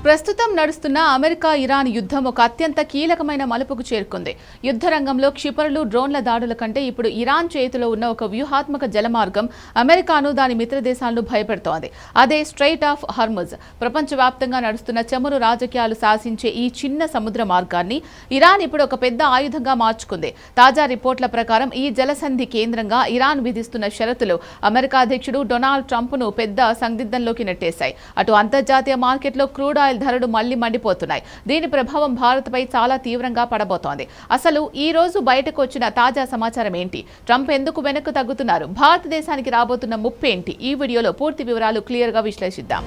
ప్రస్తుతం నడుస్తున్న అమెరికా-ఇరాన్ యుద్ధం ఒక అత్యంత కీలకమైన మలుపుకు చేరుకుంది. యుద్ధ రంగంలో క్షిపణులు, డ్రోన్ల దాడుల కంటే ఇప్పుడు ఇరాన్ చేతిలో ఉన్న ఒక వ్యూహాత్మక జలమార్గం అమెరికాను, దాని మిత్ర దేశాలను భయపెడుతోంది. అదే స్ట్రెయిట్ ఆఫ్ హార్ముజ్. ప్రపంచవ్యాప్తంగా నడుస్తున్న చమురు రాజకీయాలు శాసించే ఈ చిన్న సముద్ర మార్గాన్ని ఇరాన్ ఇప్పుడు ఒక పెద్ద ఆయుధంగా మార్చుకుంది. తాజా రిపోర్ట్ల ప్రకారం ఈ జలసంధి కేంద్రంగా ఇరాన్ విధిస్తున్న షరతులు అమెరికా అధ్యక్షుడు డొనాల్డ్ ట్రంప్ను పెద్ద సందిగ్ధంలోకి నెట్టేశాయి. అటు అంతర్జాతీయ మార్కెట్లో క్రూడ్ ఆయిల్ ధరలు మళ్లీ మండిపోతున్నాయి. దీని ప్రభావం భారత్పై చాలా తీవ్రంగా పడబోతోంది. అసలు ఈ రోజు బయటకు వచ్చిన తాజా సమాచారం ఏంటి? ట్రంప్ ఎందుకు వెనక్కు తగ్గుతున్నారు? భారతదేశానికి రాబోతున్న ముప్పేంటి? ఈ వీడియోలో పూర్తి వివరాలు క్లియర్గా విశ్లేషిద్దాం.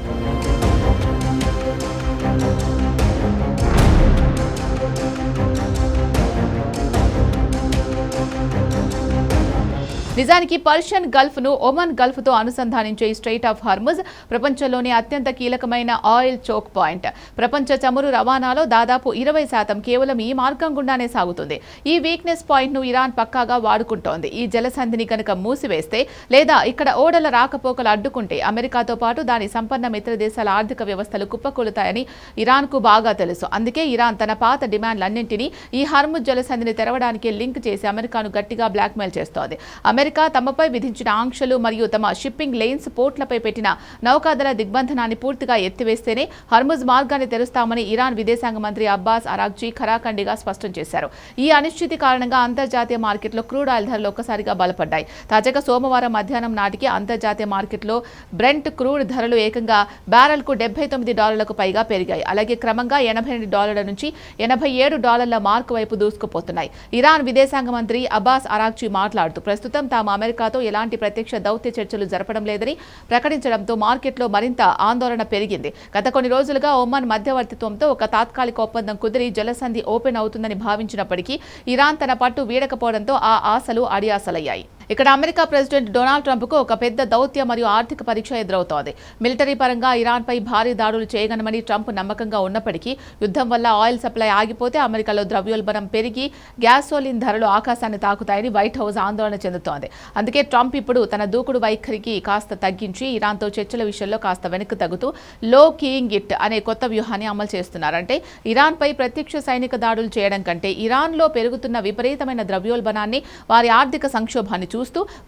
నిజానికి పర్షియన్ గల్ఫ్ ను ఒమన్ గల్ఫ్ తో అనుసంధానించే స్ట్రెయిట్ ఆఫ్ హార్ముజ్ ప్రపంచంలోనే అత్యంత కీలకమైన ఆయిల్ చోక్ పాయింట్. ప్రపంచ చమురు రవాణాలో దాదాపు 20% కేవలం ఈ మార్గం గుండానే సాగుతుంది. ఈ వీక్నెస్ పాయింట్ ను ఇరాన్ పక్కాగా వాడుకుంటోంది. ఈ జలసంధిని కనుక మూసివేస్తే లేదా ఇక్కడ ఓడల రాకపోకలు అడ్డుకుంటే అమెరికాతో పాటు దాని సంపన్న మిత్ర దేశాల ఆర్థిక వ్యవస్థలు కుప్పకూలుతాయని ఇరాన్ కు బాగా తెలుసు. అందుకే ఇరాన్ తన పాత డిమాండ్లన్నింటినీ ఈ హార్ముజ్ జలసంధిని తెరవడానికి లింక్ చేసి అమెరికాను గట్టిగా బ్లాక్మెయిల్ చేస్తోంది. అమెరికా తమపై విధించిన ఆంక్షలు మరియు తమ షిప్పింగ్ లైన్స్, పోర్ట్లపై పెట్టిన నౌకాదళ దిగ్బంధనాన్ని పూర్తిగా ఎత్తివేస్తేనే హర్ముజ్ మార్గాన్ని తెరుస్తామని ఇరాన్ విదేశాంగ మంత్రి అబ్బాస్ అరాగ్జీ ఖరాఖండిగా స్పష్టం చేశారు. ఈ అనిశ్చితి కారణంగా అంతర్జాతీయ మార్కెట్లో క్రూడ్ ఆయిల్ ధరలు ఒక్కసారిగా బలపడ్డాయి. తాజాగా సోమవారం మధ్యాహ్నం నాటికి అంతర్జాతీయ మార్కెట్లో బ్రెంట్ క్రూడ్ ధరలు ఏకంగా బ్యారెల్కు $79 పైగా పెరిగాయి. అలాగే క్రమంగా $82 నుంచి $87 మార్కు వైపు దూసుకుపోతున్నాయి. ఇరాన్ విదేశాంగ మంత్రి అబ్బాస్ అరాగ్జీ మాట్లాడుతూ ప్రస్తుతం తాము అమెరికాతో ఎలాంటి ప్రత్యక్ష దౌత్య చర్చలు జరపడం లేదని ప్రకటించడంతో మార్కెట్లో మరింత ఆందోళన పెరిగింది. గత కొన్ని రోజులుగా ఒమన్ మధ్యవర్తిత్వంతో ఒక తాత్కాలిక ఒప్పందం కుదిరి జలసంధి ఓపెన్ అవుతుందని భావించినప్పటికీ ఇరాన్ తన పట్టు వీడకపోవడంతో ఆ ఆశలు అడియాసలయ్యాయి. ఇక్కడ అమెరికా ప్రెసిడెంట్ డొనాల్డ్ ట్రంప్కు ఒక పెద్ద దౌత్య మరియు ఆర్థిక పరీక్ష ఎదురవుతోంది. మిలిటరీ పరంగా ఇరాన్పై భారీ దాడులు చేయగలమని ట్రంప్ నమ్మకంగా ఉన్నప్పటికీ యుద్ధం వల్ల ఆయిల్ సప్లై ఆగిపోతే అమెరికాలో ద్రవ్యోల్బణం పెరిగి గ్యాసోలిన్ ధరలు ఆకాశాన్ని తాకుతాయని వైట్ హౌస్ ఆందోళన చెందుతోంది. అందుకే ట్రంప్ ఇప్పుడు తన దూకుడు వైఖరికి కాస్త తగ్గించి ఇరాన్తో చర్చల విషయంలో కాస్త వెనక్కి తగ్గుతూ లో కీయింగ్ ఇట్ అనే కొత్త వ్యూహాన్ని అమలు చేస్తున్నారు. అంటే ఇరాన్పై ప్రత్యక్ష సైనిక దాడులు చేయడం కంటే ఇరాన్లో పెరుగుతున్న విపరీతమైన ద్రవ్యోల్బణాన్ని, వారి ఆర్థిక సంక్షోభాన్ని చూస్తూ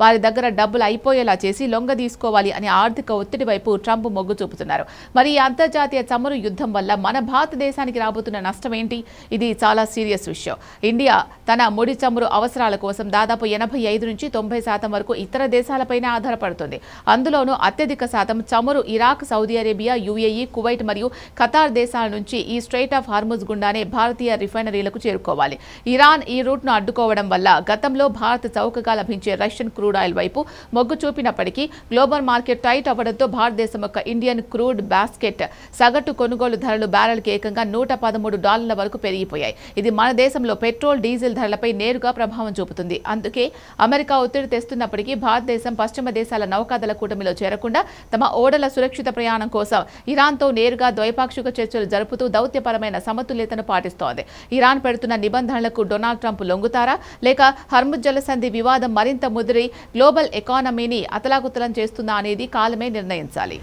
వారి దగ్గర డబ్బులు అయిపోయేలా చేసి లొంగ తీసుకోవాలి అనే ఆర్థిక ఒత్తిడి వైపు ట్రంప్ మొగ్గు చూపుతున్నారు. మరి ఈ అంతర్జాతీయ చమురు యుద్ధం వల్ల మన భారతదేశానికి రాబోతున్న నష్టం ఏంటి? ఇది చాలా సీరియస్ విషయం. ఇండియా తన ముడి చమురు అవసరాల కోసం దాదాపు 85 నుంచి 90% వరకు ఇతర దేశాలపైనే ఆధారపడుతుంది. అందులోనూ అత్యధిక శాతం చమురు Iraq, Saudi Arabia, UAE, Kuwait మరియు ఖతార్ దేశాల నుంచి ఈ స్ట్రెయిట్ ఆఫ్ హార్ముజ్ గుండానే భారతీయ రిఫైనరీలకు చేరుకోవాలి. ఇరాన్ ఈ రూట్ను అడ్డుకోవడం వల్ల గతంలో భారత్ చౌకగా లభించే రష్యన్ క్రూడ్ ఆయిల్ వైపు మొగ్గు చూపినప్పటికీ గ్లోబల్ మార్కెట్ టైట్ అవ్వడంతో భారతదేశం యొక్క ఇండియన్ క్రూడ్ బాస్కెట్ సగటు కొనుగోలు ధరలు బ్యారెల్కి ఏకంగా $113 వరకు పెరిగిపోయాయి. ఇది మన దేశంలో పెట్రోల్, డీజిల్ ధరలపై నేరుగా ప్రభావం చూపుతుంది. అందుకే అమెరికా ఒత్తిడి తెస్తున్నప్పటికీ భారతదేశం పశ్చిమ దేశాల నౌకాదళ కూటమిలో చేరకుండా తమ ఓడల సురక్షిత ప్రయాణం కోసం ఇరాన్తో నేరుగా ద్వైపాక్షిక చర్చలు జరుపుతూ దౌత్యపరమైన సమతుల్యతను పాటిస్తోంది. ఇరాన్ పెడుతున్న నిబంధనలకు డొనాల్డ్ ట్రంప్ లొంగుతారా, లేక హర్ముజ్ జలసంధి వివాదం మరింత ముదిరి గ్లోబల్ ఎకానమీని అతలాకుతలం చేస్తుందా అనేది కాలమే నిర్ణయించాలి.